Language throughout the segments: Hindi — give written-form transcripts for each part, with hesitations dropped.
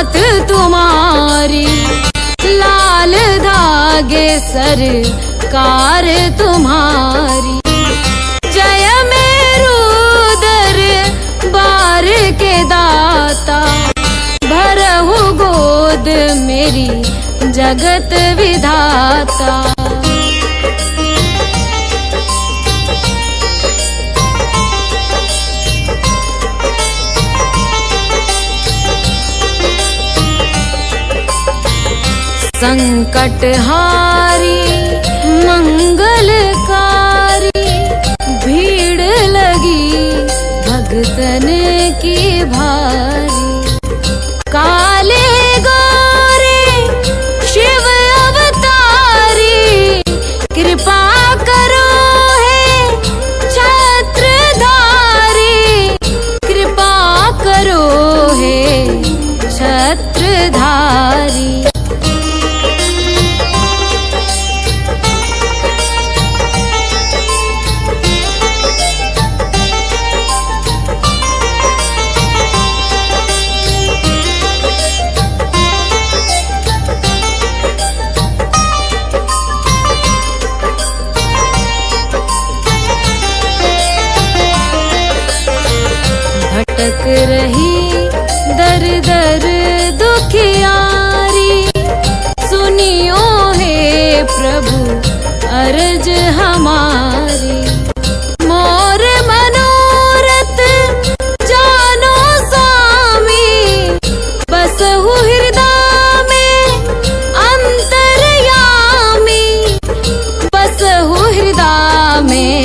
नाथ तुम्हारी, लाल धागे सरकार तुम्हारी। जय मेरू दरबार के दाता, भरहु गोद मेरी जगत विधाता। संकटहारी मंगलकारी, भीड़ लगी भगतन की भारी। काले गोरे शिव अवतारी, कृपा करो हे छत्रधारी, कृपा करो हे छत्रधारी। भटक रही दर दर दुखियारी, सुनियो हे प्रभु अर्ज हमारी। मोर मनोरथ जानो स्वामी, बसहु हृदय में अंतर्यामी, बसहु हृदय में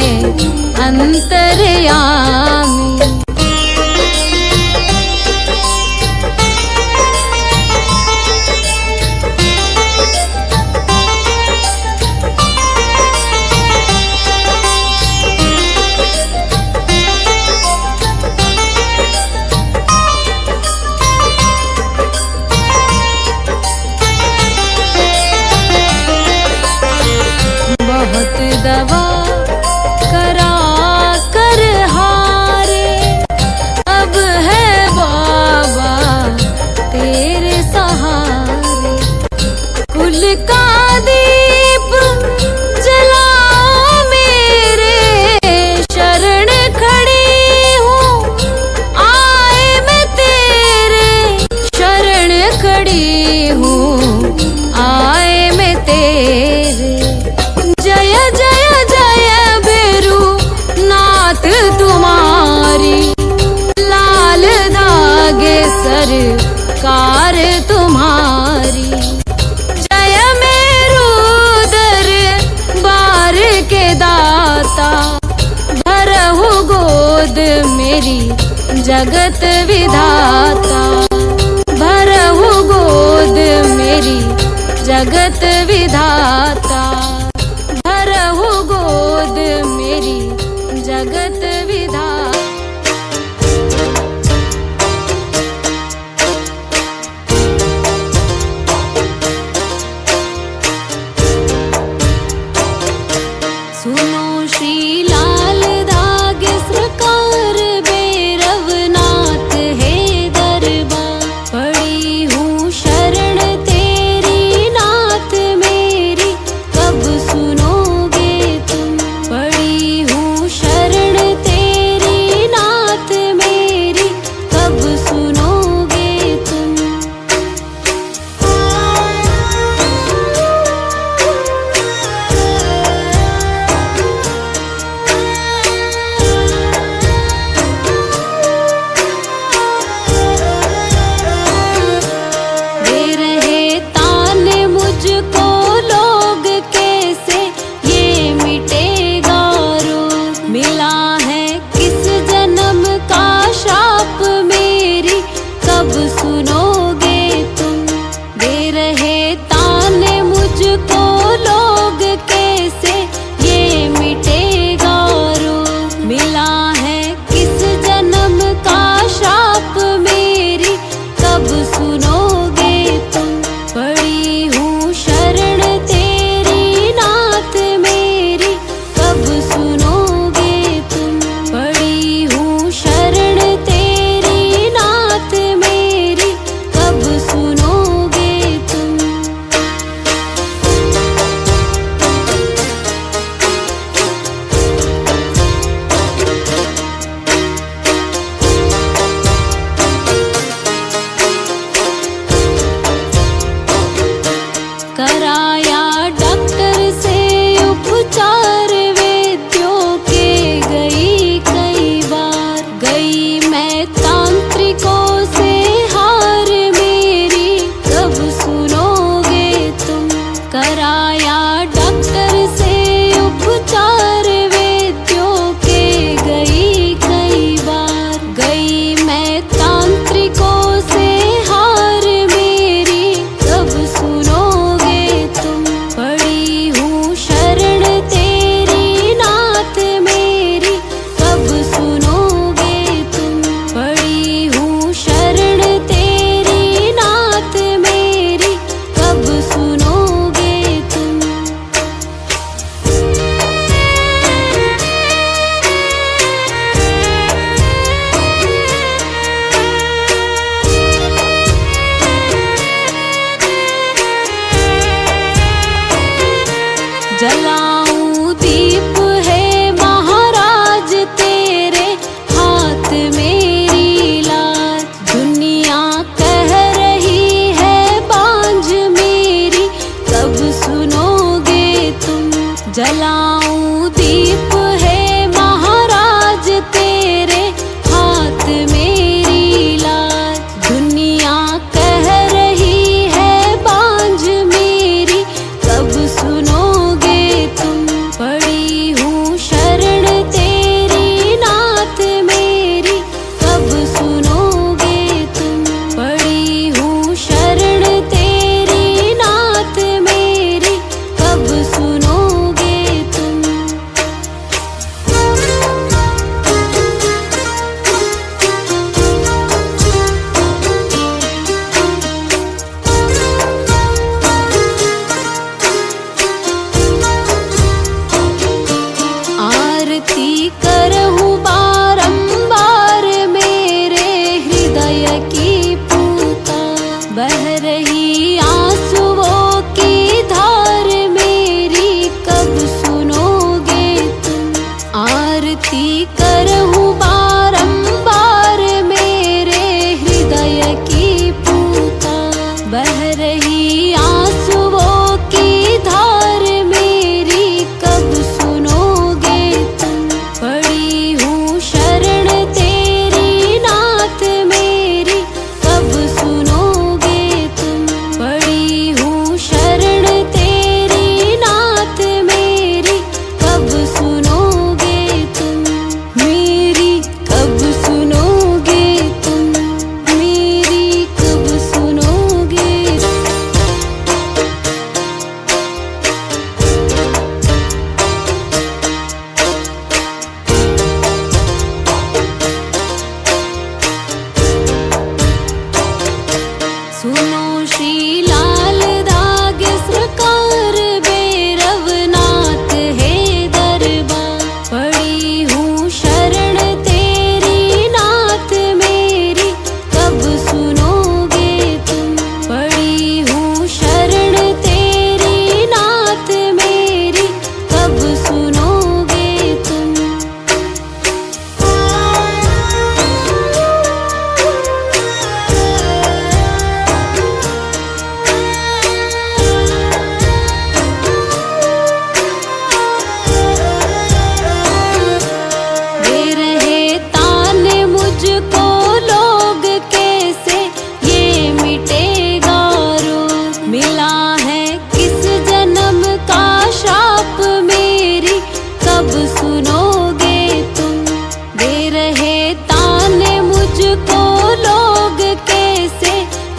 अंतर्यामी। बहुत दवा करा कर हारे, अब है बाबा तेरे सहारे। कुल का दीप जलाओ मेरे, शरण खड़ी हूँ आए मैं तेरे, शरण खड़ी हूँ आए मैं तेरे। जय जय जय भैरू नाथ तुम्हारी, लाल धागे सरकार तुम्हारी। जय मेरू दरबार के दाता, भरहु गोद मेरी जगत विधाता। भरहु गोद मेरी जगत विधाता, भरहु गोद मेरी जगत विधाता। सुनो श्री लाल धागे सरकार, भैरवनाथ है दरबार। पड़ी हूँ शरण तेरी नाथ मेरी, कब तांत्रिकों से हार मेरी कब सुनोगे तुम। कराया डॉक्टर से उपचार वैद्यों के गई कई बार। गई मैं तांत्रिकों से हार मेरी कब सुनोगे तुम। पड़ी हूँ शरण तेरी नाथ मेरी कब सुनोगे तुम। पड़ी हूँ शरण तेरी नाथ मेरी कब सुनोगे तुम। जलाऊं दीप है महाराज तेरे हाथ मेरी लाज। दुनिया कह रही है बांझ मेरी कब सुनोगे तुम। जलाऊं दीप है महाराज तेरे हाथ मेरी लाज। दुनिया कह रही है बांझ मेरी कब सुनोगे तुम। पड़ी हूँ शरण तेरी नाथ मेरी कब सुनोगे तुम। पड़ी हूँ शरण तेरी नाथ मेरी कब सुनोगे तुम। आरती करहूँ बारंबार मेरे हृदय की पूता। बह रही आंसुओं की धार मेरी कब सुनोगे तुम। आरती करहूँ बारंबार मेरे हृदय की पूता। बह रही आंसुओं की धार मेरी कब सुनोगे तुम। पड़ी हूँ शरण तेरी नाथ मेरी कब सुनोगे तुम। पड़ी हूँ शरण तेरी नाथ मेरी कब सुनोगे तुम। मेरी कब सुनोगे तुम। मेरी कब सुनोगे। सुनो श्री लाल धागे सरकार भैरवनाथ है दरबार। पड़ी हूँ शरण तेरी नाथ मेरी कब सुनोगे तुम। पड़ी हूँ शरण तेरी नाथ मेरी कब सुनोगे तुम। दे रहे ताने मुझको लोग कैसे ये मिटेगा रोग। मिला है किस जन्म का श्राप मेरी कब सुनोगे तुम। दे रहे ताने मुझको लोग कैसे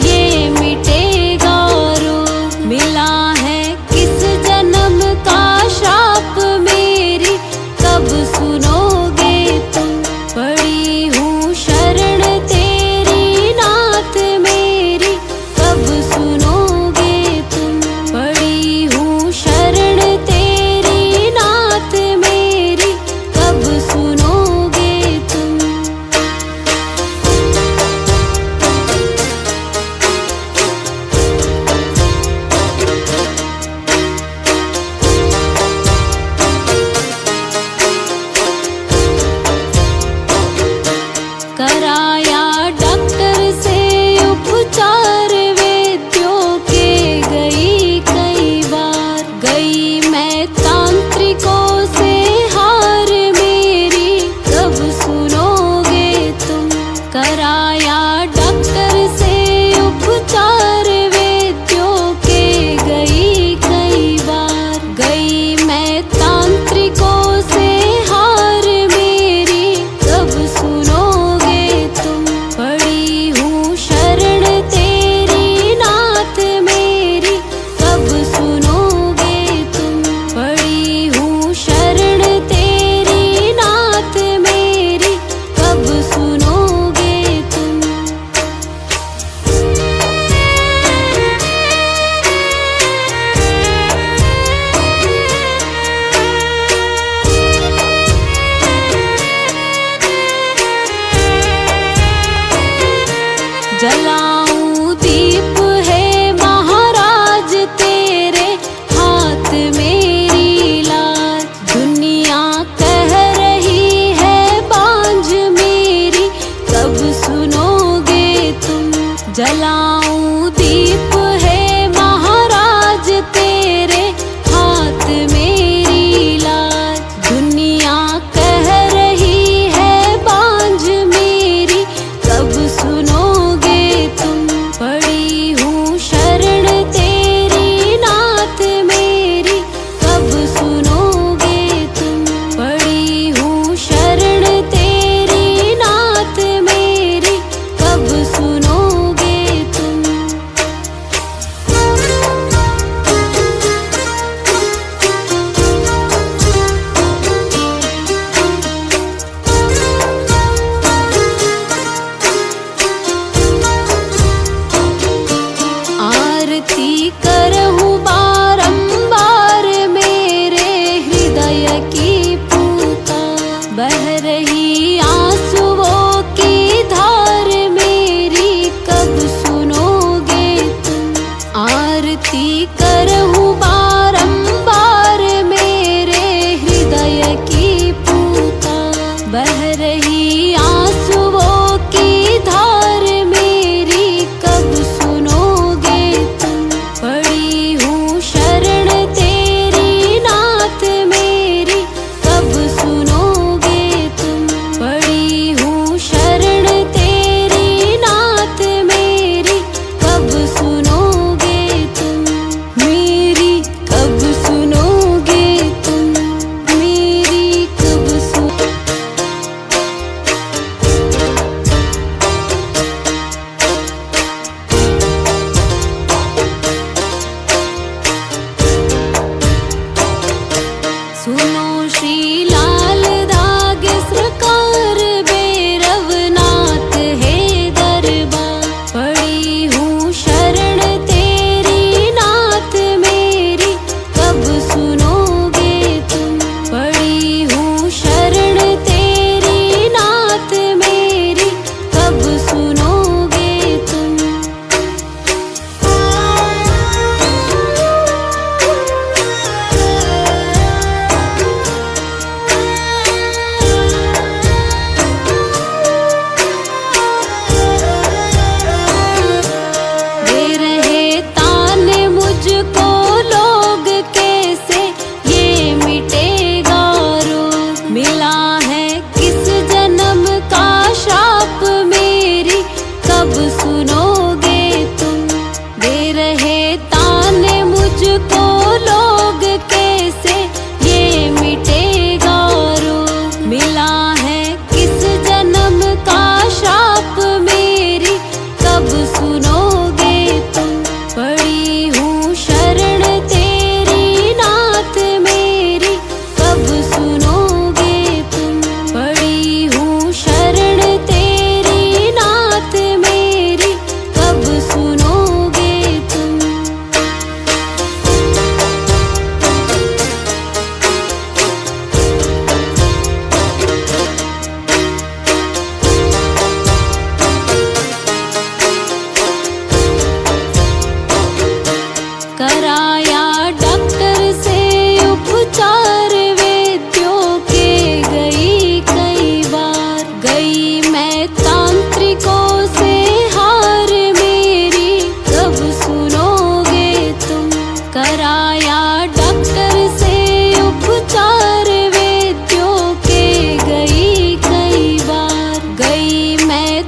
ये मिटेगा रोग। मिला है किस जन्म का श्राप मेरी कब सुनोगे तुम। पड़ी हूँ शरण तेरी नाथ मेरी कब सुनोगे तुम। पड़ी हूँ शरण तेरी नाथ मेरी कब सुनोगे तुम। कराया डॉक्टर से उपचार वैद्यों के गई कई बार। गई मैं तांत्रिकों से हार मेरी कब सुनोगे तुम। कराया डॉक्टर से उपचार वैद्यों के गई कई बार, गई मैं तांत्रिकों से हार मेरी कब सुनोगे तुम। पड़ी हूँ शरण तेरी नाथ मेरी कब सुनोगे तुम। पड़ी हूँ शरण तेरी नाथ मेरी कब सुनोगे तुम। जलाऊं दीप है महाराज तेरे हाथ मेरी लाज। दुनिया कह रही है बांझ मेरी कब सुनोगे तुम। जलाऊं दीप है महाराज तेरे हाथ मेरी लाज। दुनिया कह रही है बांझ मेरी कब सुनोगे तुम। पड़ी हूँ शरण तेरी नाथ मेरी कब सुनोगे तुम। पड़ी हूँ शरण तेरी नाथ मेरी कब सुनोगे तुम। आरती करहूँ बारंबार मेरे हृदय की पुकार। बह रही आंसुओं की धार मेरी कब सुनोगे तुम। आरती करहूँ बारंबार मेरे हृदय की पुकार। बह रही आंसुओं की धार मेरी कब सुनोगे तुम। पड़ी हूँ शरण तेरी नाथ मेरी कब सुनोगे तुम। पड़ी हूँ शरण तेरी नाथ मेरी कब सुनोगे तुम। मेरी कब सुनोगे तुम। मेरी कब सुन। सुनो श्री लाल धागे सरकार भैरवनाथ है दरबार। पड़ी हूँ शरण तेरी नाथ मेरी कब सुनोगे तुम। पड़ी हूँ शरण तेरी नाथ मेरी कब सुनोगे तुम। दे रहे ताने मुझको लोग कैसे ये मिटेगा रोग। मिला है किस जन्म का श्राप मेरी कब सुनोगे तुम। दे रहे ताने मुझको लोग कैसे ये मिटेगा रोग। मिला है किस जन्म का श्राप मेरी कब सुनोगे तुम। पड़ी हूँ शरण तेरी नाथ मेरी कब सुनोगे तुम। पड़ी हूँ शरण तेरी नाथ मेरी कब सुनोगे तुम। कराया डॉक्टर से उपचार वैद्यों के गई कई बार, गई मैं तांत्रिकों से हार मेरी कब सुनोगे तुम। कराया डॉक्टर से उपचार वैद्यों के गई कई बार, गई मैं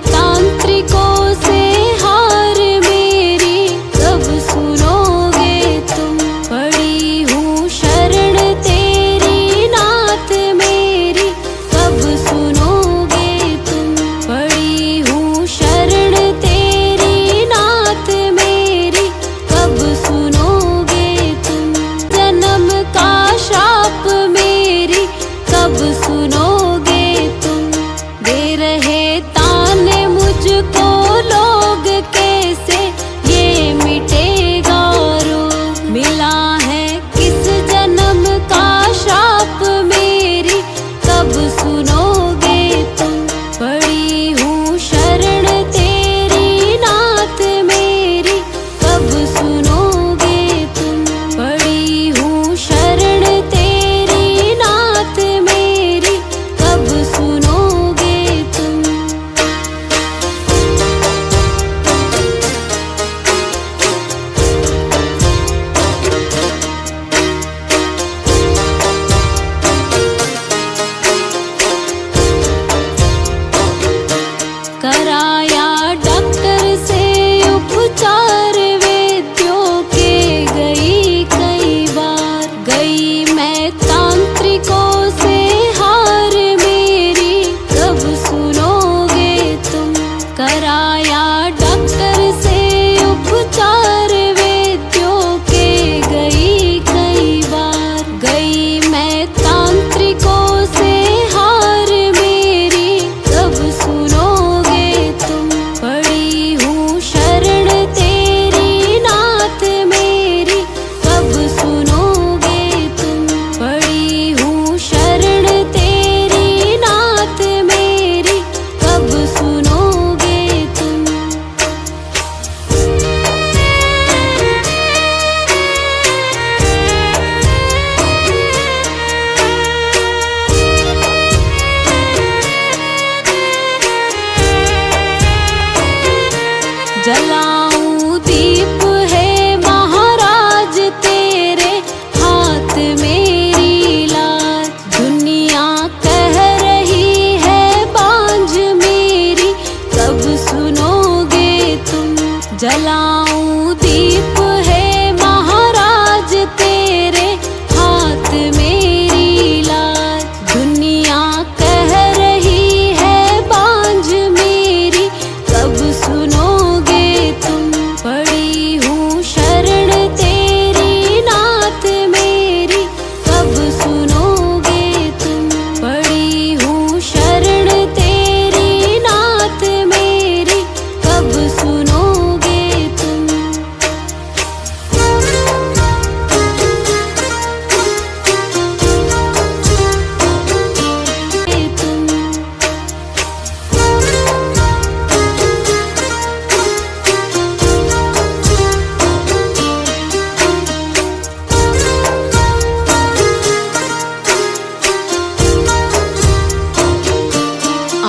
जलाऊं दीप है महाराज तेरे हाथ मेरी लाज। दुनिया कह रही है बांझ मेरी कब सुनोगे तुम। पड़ी हूँ शरण तेरी नाथ मेरी कब सुनोगे तुम। पड़ी हूँ शरण तेरी नाथ मेरी कब सुनोगे तुम।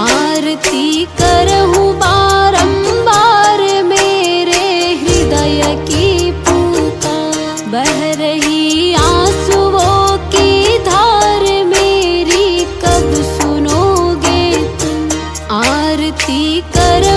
आरती करहूँ बारंबार मेरे हृदय की पुकार। बह रही आंसुओं की धार मेरी कब सुनोगे तुम। आरती कर